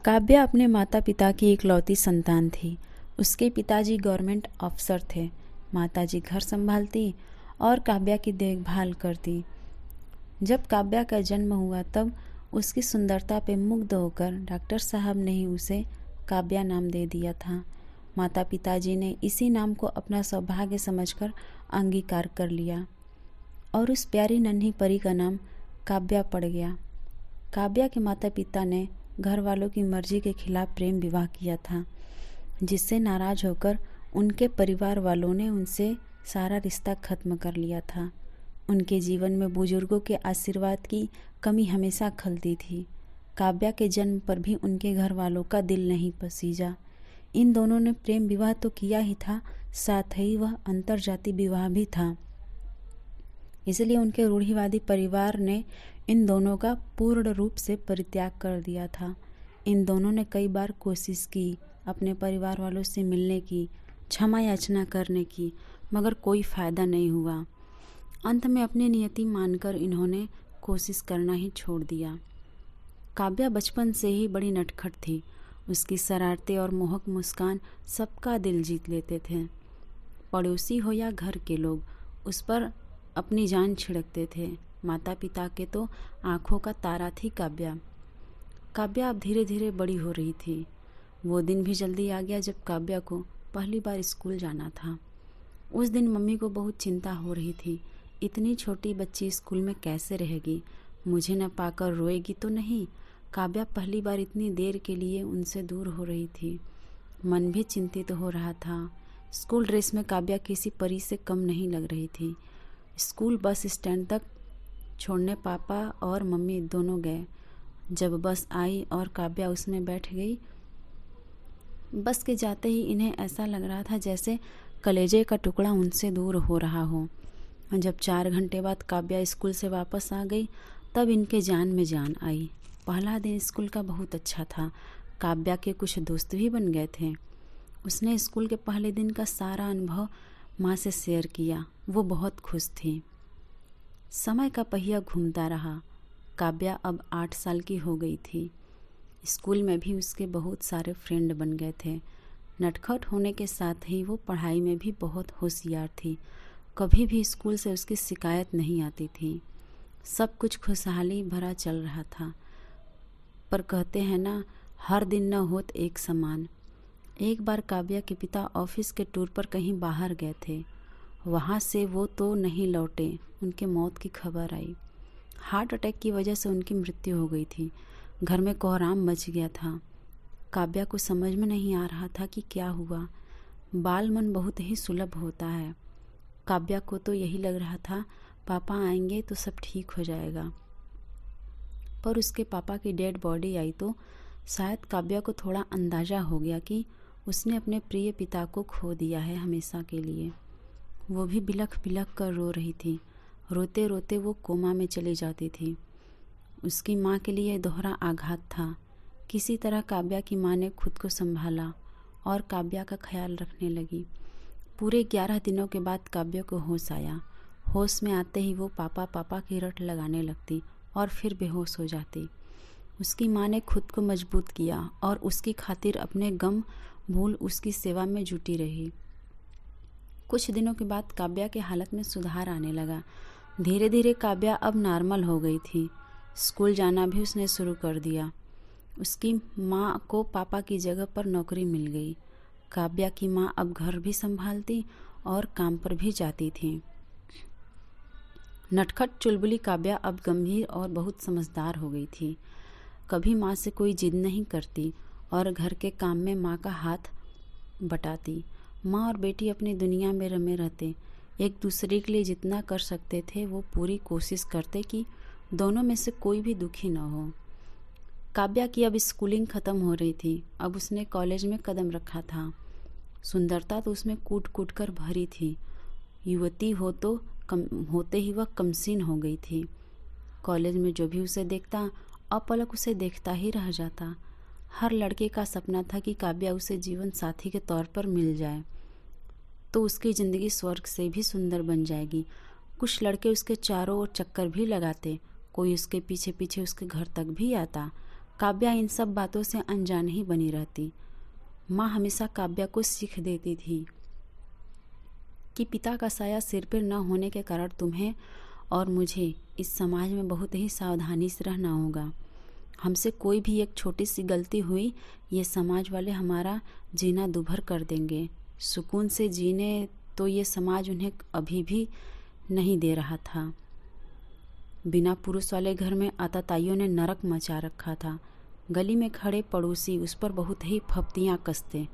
काव्या अपने माता पिता की इकलौती संतान थी। उसके पिताजी गवर्नमेंट अफसर थे, माताजी घर संभालती और काव्या की देखभाल करती। जब काव्या का जन्म हुआ तब उसकी सुंदरता पे मुग्ध होकर डॉक्टर साहब ने ही उसे काव्या नाम दे दिया था। माता पिताजी ने इसी नाम को अपना सौभाग्य समझकर अंगीकार कर लिया और उस प्यारी नन्ही परी का नाम काव्या पड़ गया। काव्या के माता पिता ने घर वालों की मर्जी के खिलाफ प्रेम विवाह किया था, जिससे नाराज होकर उनके परिवार वालों ने उनसे सारा रिश्ता खत्म कर लिया था। उनके जीवन में बुजुर्गों के आशीर्वाद की कमी हमेशा खलती थी। काव्या के जन्म पर भी उनके घर वालों का दिल नहीं पसीजा। इन दोनों ने प्रेम विवाह तो किया ही था, साथ ही वह अंतरजाति विवाह भी था। इसलिए उनके रूढ़िवादी परिवार ने इन दोनों का पूर्ण रूप से परित्याग कर दिया था। इन दोनों ने कई बार कोशिश की अपने परिवार वालों से मिलने की, क्षमा याचना करने की, मगर कोई फ़ायदा नहीं हुआ। अंत में अपनी नियति मानकर इन्होंने कोशिश करना ही छोड़ दिया। काव्या बचपन से ही बड़ी नटखट थी। उसकी शरारतें और मोहक मुस्कान सबका दिल जीत लेते थे। पड़ोसी हो या घर के लोग उस पर अपनी जान छिड़कते थे। माता पिता के तो आँखों का तारा थी काव्या। काव्या अब धीरे धीरे बड़ी हो रही थी। वो दिन भी जल्दी आ गया जब काव्या को पहली बार स्कूल जाना था। उस दिन मम्मी को बहुत चिंता हो रही थी। इतनी छोटी बच्ची स्कूल में कैसे रहेगी? मुझे न पाकर रोएगी तो नहीं? काव्या पहली बार इतनी देर के लिए उनसे दूर हो रही थी। मन भी चिंतित हो रहा था। स्कूल ड्रेस में काव्या किसी परी से कम नहीं लग रही थी। स्कूल बस स्टैंड तक छोड़ने पापा और मम्मी दोनों गए। जब बस आई और काव्या उसमें बैठ गई, बस के जाते ही इन्हें ऐसा लग रहा था जैसे कलेजे का टुकड़ा उनसे दूर हो रहा हो। जब 4 घंटे बाद काव्या स्कूल से वापस आ गई तब इनके जान में जान आई। पहला दिन स्कूल का बहुत अच्छा था। काव्या के कुछ दोस्त भी बन गए थे। उसने स्कूल के पहले दिन का सारा अनुभव माँ से शेयर किया। वो बहुत खुश थी। समय का पहिया घूमता रहा। काव्या अब 8 साल की हो गई थी। स्कूल में भी उसके बहुत सारे फ्रेंड बन गए थे। नटखट होने के साथ ही वो पढ़ाई में भी बहुत होशियार थी। कभी भी स्कूल से उसकी शिकायत नहीं आती थी। सब कुछ खुशहाली भरा चल रहा था। पर कहते हैं ना, हर दिन न होत एक समान। एक बार काव्या के पिता ऑफिस के टूर पर कहीं बाहर गए थे। वहाँ से वो तो नहीं लौटे। उनके मौत की खबर आई। हार्ट अटैक की वजह से उनकी मृत्यु हो गई थी। घर में कोहराम मच गया था। काव्या को समझ में नहीं आ रहा था कि क्या हुआ। बाल मन बहुत ही सुलभ होता है। काव्या को तो यही लग रहा था पापा आएंगे तो सब ठीक हो जाएगा। पर उसके पापा की डेड बॉडी आई तो शायद काव्या को थोड़ा अंदाज़ा हो गया कि उसने अपने प्रिय पिता को खो दिया है हमेशा के लिए। वो भी बिलख बिलख कर रो रही थी। रोते रोते वो कोमा में चली जाती थी। उसकी माँ के लिए दोहरा आघात था। किसी तरह काव्या की माँ ने खुद को संभाला और काव्या का ख्याल रखने लगी। पूरे 11 दिनों के बाद काव्या को होश आया। होश में आते ही वो पापा पापा की रट लगाने लगती और फिर बेहोश हो जाती। उसकी माँ ने खुद को मजबूत किया और उसकी खातिर अपने गम भूल उसकी सेवा में जुटी रही। कुछ दिनों के बाद काव्या के हालत में सुधार आने लगा। धीरे धीरे काव्या अब नॉर्मल हो गई थी। स्कूल जाना भी उसने शुरू कर दिया। उसकी माँ को पापा की जगह पर नौकरी मिल गई। काव्या की माँ अब घर भी संभालती और काम पर भी जाती थी। नटखट चुलबुली काव्या अब गंभीर और बहुत समझदार हो गई थी। कभी माँ से कोई जिद नहीं करती और घर के काम में माँ का हाथ बटाती। माँ और बेटी अपनी दुनिया में रमे रहते। एक दूसरे के लिए जितना कर सकते थे वो पूरी कोशिश करते कि दोनों में से कोई भी दुखी न हो। काव्या की अब स्कूलिंग ख़त्म हो रही थी। अब उसने कॉलेज में कदम रखा था। सुंदरता तो उसमें कूट कूट कर भरी थी। युवती होते ही वह कमसीन हो गई थी। कॉलेज में जो भी उसे देखता अपलक उसे देखता ही रह जाता। हर लड़के का सपना था कि काव्या उसे जीवन साथी के तौर पर मिल जाए तो उसकी ज़िंदगी स्वर्ग से भी सुंदर बन जाएगी। कुछ लड़के उसके चारों ओर चक्कर भी लगाते। कोई उसके पीछे पीछे उसके घर तक भी आता। काव्या इन सब बातों से अनजान ही बनी रहती। माँ हमेशा काव्या को सीख देती थी कि पिता का साया सिर पर न होने के कारण तुम्हें और मुझे इस समाज में बहुत ही सावधानी से रहना होगा। हमसे कोई भी एक छोटी सी गलती हुई, ये समाज वाले हमारा जीना दूभर कर देंगे। सुकून से जीने तो ये समाज उन्हें अभी भी नहीं दे रहा था। बिना पुरुष वाले घर में आताताइयों ने नरक मचा रखा था। गली में खड़े पड़ोसी उस पर बहुत ही फप्तियाँ कसते।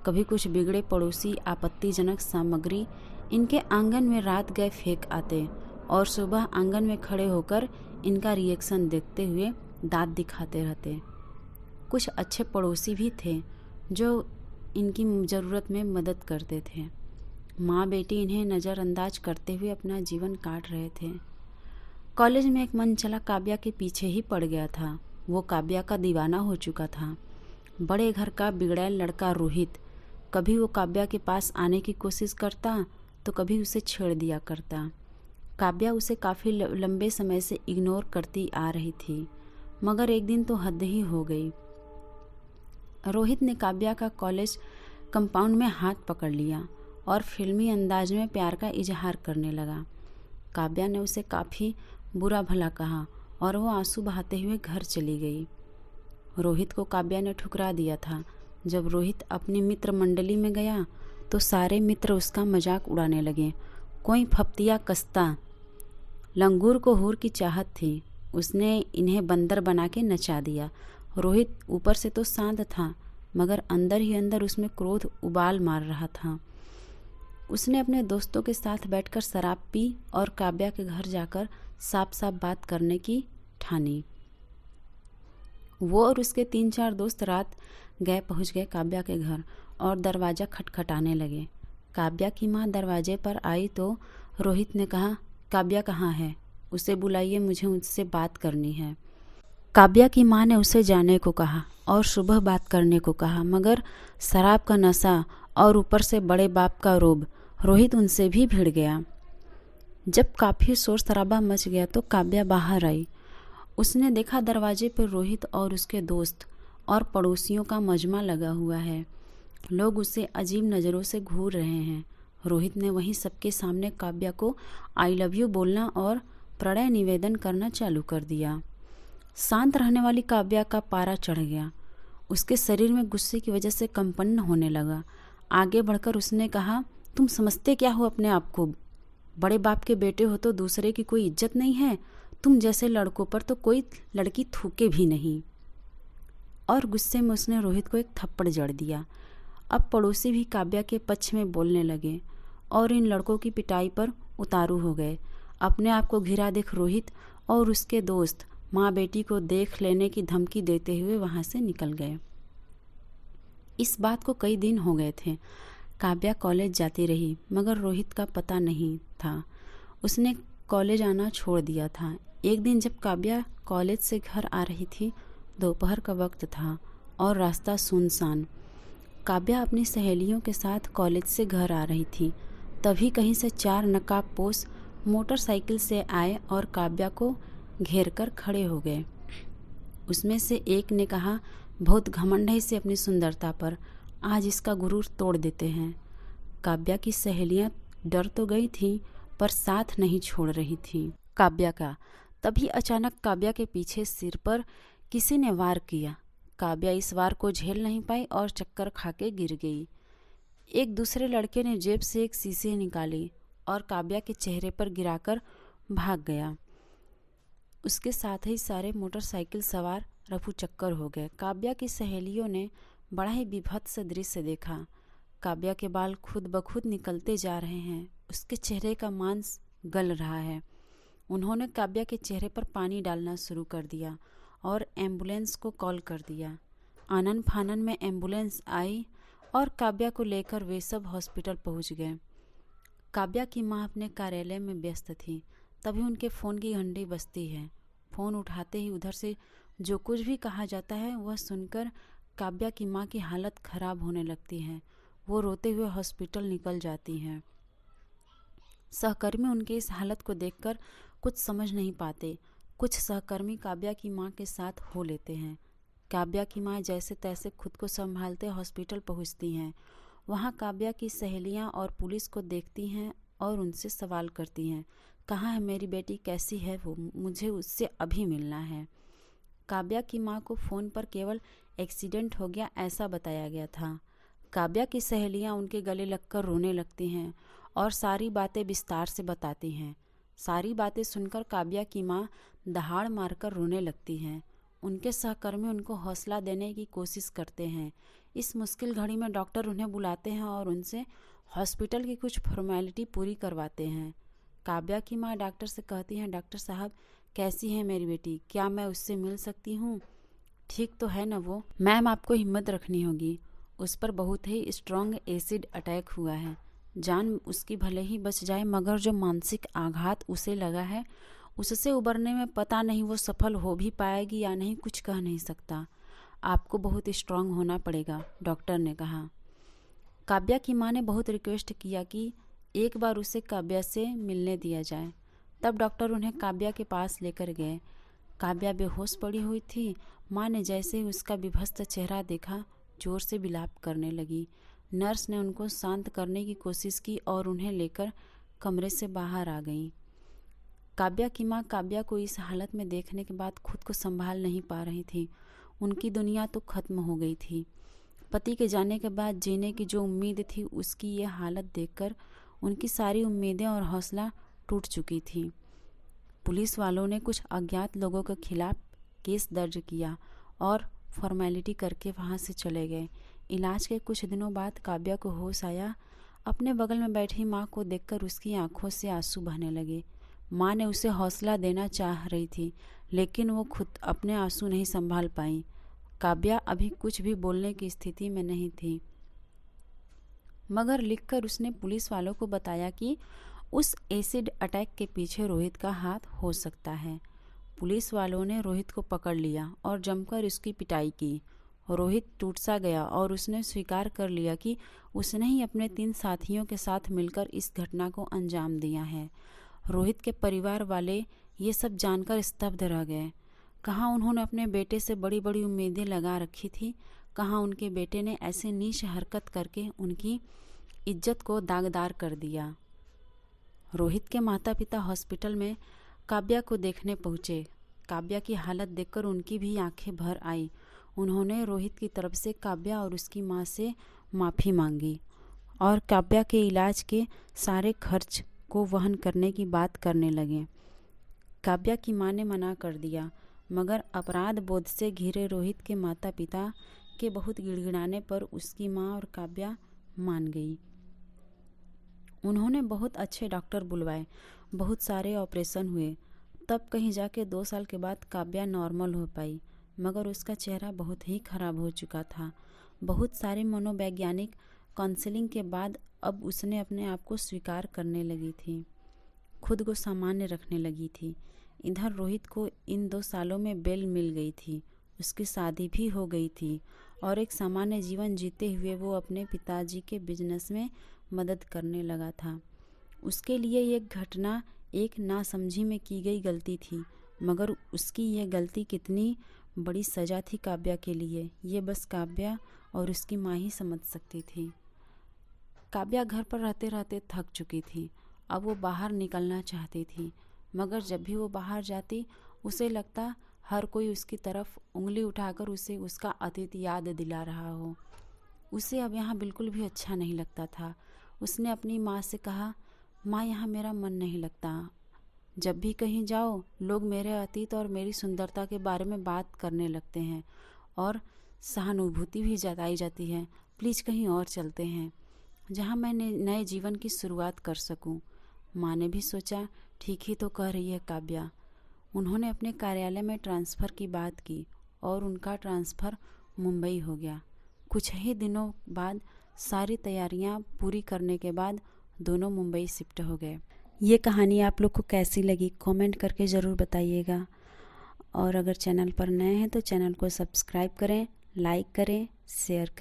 कभी कुछ बिगड़े पड़ोसी आपत्तिजनक सामग्री इनके आंगन में रात गए फेंक आते और सुबह आंगन में खड़े होकर इनका रिएक्शन देखते हुए दांत दिखाते रहते। कुछ अच्छे पड़ोसी भी थे जो इनकी ज़रूरत में मदद करते थे। माँ बेटी इन्हें नज़रअंदाज करते हुए अपना जीवन काट रहे थे। कॉलेज में एक मन चला काव्या के पीछे ही पड़ गया था। वो काव्या का दीवाना हो चुका था। बड़े घर का बिगड़ैल लड़का रोहित कभी वो काव्या के पास आने की कोशिश करता तो कभी उसे छेड़ दिया करता। काव्या उसे काफ़ी लंबे समय से इग्नोर करती आ रही थी, मगर एक दिन तो हद ही हो गई। रोहित ने काव्या का कॉलेज कंपाउंड में हाथ पकड़ लिया और फिल्मी अंदाज में प्यार का इजहार करने लगा। काव्या ने उसे काफ़ी बुरा भला कहा और वो आंसू बहाते हुए घर चली गई। रोहित को काव्या ने ठुकरा दिया था। जब रोहित अपनी मित्र मंडली में गया तो सारे मित्र उसका मजाक उड़ाने लगे। कोई फप्तिया कसता। लंगूर को हूर की चाहत थी, उसने इन्हें बंदर बना के नचा दिया। रोहित ऊपर से तो शांत था, मगर अंदर ही अंदर उसमें क्रोध उबाल मार रहा था। उसने अपने दोस्तों के साथ बैठकर शराब पी और काव्या के घर जाकर साफ साफ बात करने की ठानी। वो और उसके 3-4 दोस्त रात पहुंच गए काव्या के घर और दरवाज़ा खटखटाने लगे। काव्या की माँ दरवाजे पर आई तो रोहित ने कहा, काव्या कहाँ है? उसे बुलाइए, मुझे उससे बात करनी है। काव्या की माँ ने उसे जाने को कहा और सुबह बात करने को कहा, मगर शराब का नशा और ऊपर से बड़े बाप का रोब, रोहित उनसे भी भिड़ गया। जब काफ़ी शोर शराबा मच गया तो काव्या बाहर आई। उसने देखा दरवाजे पर रोहित और उसके दोस्त और पड़ोसियों का मजमा लगा हुआ है। लोग उसे अजीब नज़रों से घूर रहे हैं। रोहित ने वहीं सबके सामने काव्या को आई लव यू बोलना और प्रणय निवेदन करना चालू कर दिया। शांत रहने वाली काव्या का पारा चढ़ गया। उसके शरीर में गुस्से की वजह से कंपन होने लगा। आगे बढ़कर उसने कहा, तुम समझते क्या हो अपने आप को? बड़े बाप के बेटे हो तो दूसरे की कोई इज्जत नहीं है? तुम जैसे लड़कों पर तो कोई लड़की थूके भी नहीं। और गुस्से में उसने रोहित को एक थप्पड़ जड़ दिया। अब पड़ोसी भी काव्या के पक्ष में बोलने लगे और इन लड़कों की पिटाई पर उतारू हो गए। अपने आप को घिरा देख रोहित और उसके दोस्त माँ बेटी को देख लेने की धमकी देते हुए वहाँ से निकल गए। इस बात को कई दिन हो गए थे। काव्या कॉलेज जाती रही, मगर रोहित का पता नहीं था। उसने कॉलेज आना छोड़ दिया था। एक दिन जब काव्या कॉलेज से घर आ रही थी, दोपहर का वक्त था और रास्ता सुनसान। काव्या अपनी सहेलियों के साथ कॉलेज से घर आ रही थी। तभी कहीं से 4 नकाबपोश मोटरसाइकिल से आए और काव्या को घेर कर खड़े हो गए। उसमें से एक ने कहा, बहुत घमंड है इसे अपनी सुंदरता पर, आज इसका गुरूर तोड़ देते हैं। काव्या की सहेलियां डर तो गई थीं, पर साथ नहीं छोड़ रही थीं काव्या का। तभी अचानक काव्या के पीछे सिर पर किसी ने वार किया। काव्या इस वार को झेल नहीं पाई और चक्कर खाके गिर गई। एक दूसरे लड़के ने जेब से एक शीशी निकाली और काव्या के चेहरे पर गिराकर भाग गया। उसके साथ ही सारे मोटरसाइकिल सवार रफू चक्कर हो गए। काव्या की सहेलियों ने बड़ा ही विभत्स दृश्य देखा। काव्या के बाल खुद ब खुद निकलते जा रहे हैं। उसके चेहरे का मांस गल रहा है। उन्होंने काव्या के चेहरे पर पानी डालना शुरू कर दिया और एम्बुलेंस को कॉल कर दिया। आनन फानन में एम्बुलेंस आई और काव्या को लेकर वे सब हॉस्पिटल पहुंच गए। काव्या की माँ अपने कार्यालय में व्यस्त थी। तभी उनके फ़ोन की घंटी बजती है। फ़ोन उठाते ही उधर से जो कुछ भी कहा जाता है वह सुनकर काव्या की माँ की हालत खराब होने लगती है। वो रोते हुए हॉस्पिटल निकल जाती हैं। सहकर्मी उनके इस हालत को देखकर कुछ समझ नहीं पाते। कुछ सहकर्मी काव्या की माँ के साथ हो लेते हैं। काव्या की माँ जैसे तैसे खुद को संभालते हॉस्पिटल पहुंचती हैं। वहां काव्या की सहेलियां और पुलिस को देखती हैं और उनसे सवाल करती हैं, कहाँ है मेरी बेटी, कैसी है वो, मुझे उससे अभी मिलना है। काव्या की माँ को फ़ोन पर केवल एक्सीडेंट हो गया ऐसा बताया गया था। काव्या की सहेलियाँ उनके गले लगकर रोने लगती हैं और सारी बातें विस्तार से बताती हैं। सारी बातें सुनकर काव्या की माँ दहाड़ मारकर रोने लगती हैं। उनके सहकर्मी उनको हौसला देने की कोशिश करते हैं। इस मुश्किल घड़ी में डॉक्टर उन्हें बुलाते हैं और उनसे हॉस्पिटल की कुछ फॉर्मेलिटी पूरी करवाते हैं। काव्या की माँ डॉक्टर से कहती हैं, डॉक्टर साहब कैसी है मेरी बेटी, क्या मैं उससे मिल सकती हूँ, ठीक तो है ना वो? मैम आपको हिम्मत रखनी होगी, उस पर बहुत ही स्ट्रॉन्ग एसिड अटैक हुआ है। जान उसकी भले ही बच जाए मगर जो मानसिक आघात उसे लगा है उससे उबरने में पता नहीं वो सफल हो भी पाएगी या नहीं, कुछ कह नहीं सकता। आपको बहुत स्ट्रांग होना पड़ेगा, डॉक्टर ने कहा। काव्या की माँ ने बहुत रिक्वेस्ट किया कि एक बार उसे काव्या से मिलने दिया जाए। तब डॉक्टर उन्हें काव्या के पास लेकर गए। काव्या बेहोश पड़ी हुई थी। माँ ने जैसे ही उसका विभस्त चेहरा देखा जोर से विलाप करने लगी। नर्स ने उनको शांत करने की कोशिश की और उन्हें लेकर कमरे से बाहर आ गई। काव्या की माँ काव्या को इस हालत में देखने के बाद खुद को संभाल नहीं पा रही थी। उनकी दुनिया तो खत्म हो गई थी। पति के जाने के बाद जीने की जो उम्मीद थी उसकी ये हालत देखकर उनकी सारी उम्मीदें और हौसला टूट चुकी थी। पुलिस वालों ने कुछ अज्ञात लोगों के खिलाफ केस दर्ज किया और फॉर्मेलिटी करके वहां से चले गए। इलाज के कुछ दिनों बाद काव्या को होश आया। अपने बगल में बैठी माँ को देखकर उसकी आंखों से आंसू बहने लगे। माँ ने उसे हौसला देना चाह रही थी लेकिन वो खुद अपने आंसू नहीं संभाल पाई। काव्या अभी कुछ भी बोलने की स्थिति में नहीं थी मगर लिखकर उसने पुलिस वालों को बताया कि उस एसिड अटैक के पीछे रोहित का हाथ हो सकता है। पुलिस वालों ने रोहित को पकड़ लिया और जमकर उसकी पिटाई की। रोहित टूट सा गया और उसने स्वीकार कर लिया कि उसने ही अपने 3 साथियों के साथ मिलकर इस घटना को अंजाम दिया है। रोहित के परिवार वाले ये सब जानकर स्तब्ध रह गए। कहाँ उन्होंने अपने बेटे से बड़ी बड़ी उम्मीदें लगा रखी थी, कहाँ उनके बेटे ने ऐसे नीच हरकत करके उनकी इज्जत को दागदार कर दिया। रोहित के माता पिता हॉस्पिटल में काव्या को देखने पहुँचे। काव्या की हालत देखकर उनकी भी आंखें भर आई। उन्होंने रोहित की तरफ से काव्या और उसकी माँ से माफ़ी मांगी और काव्या के इलाज के सारे खर्च को वहन करने की बात करने लगे। काव्या की माँ ने मना कर दिया मगर अपराध बोध से घिरे रोहित के माता पिता के बहुत गिड़गिड़ाने पर उसकी माँ और काव्या मान गई। उन्होंने बहुत अच्छे डॉक्टर बुलवाए, बहुत सारे ऑपरेशन हुए, तब कहीं जाके 2 साल के बाद काव्या नॉर्मल हो पाई मगर उसका चेहरा बहुत ही खराब हो चुका था। बहुत सारे मनोवैज्ञानिक काउंसलिंग के बाद अब उसने अपने आप को स्वीकार करने लगी थी, खुद को सामान्य रखने लगी थी। इधर रोहित को इन 2 सालों में बेल मिल गई थी, उसकी शादी भी हो गई थी और एक सामान्य जीवन जीते हुए वो अपने पिताजी के बिजनेस में मदद करने लगा था। उसके लिए ये घटना एक नासमझी में की गई गलती थी मगर उसकी यह गलती कितनी बड़ी सज़ा थी काव्या के लिए, ये बस काव्या और उसकी माँ ही समझ सकती थी। काव्या घर पर रहते रहते थक चुकी थी। अब वो बाहर निकलना चाहती थी मगर जब भी वो बाहर जाती उसे लगता हर कोई उसकी तरफ उंगली उठाकर उसे उसका अतीत याद दिला रहा हो। उसे अब यहाँ बिल्कुल भी अच्छा नहीं लगता था। उसने अपनी माँ से कहा, माँ यहाँ मेरा मन नहीं लगता। जब भी कहीं जाओ लोग मेरे अतीत और मेरी सुंदरता के बारे में बात करने लगते हैं और सहानुभूति भी जताई जाती है। प्लीज़ कहीं और चलते हैं जहाँ मैं नए जीवन की शुरुआत कर सकूं। माँ ने भी सोचा ठीक ही तो कह रही है काव्या। उन्होंने अपने कार्यालय में ट्रांसफ़र की बात की और उनका ट्रांसफ़र मुंबई हो गया। कुछ ही दिनों बाद सारी तैयारियां पूरी करने के बाद दोनों मुंबई शिफ्ट हो गए। ये कहानी आप लोग को कैसी लगी कमेंट करके ज़रूर बताइएगा और अगर चैनल पर नए हैं तो चैनल को सब्सक्राइब करें, लाइक करें, शेयर करें।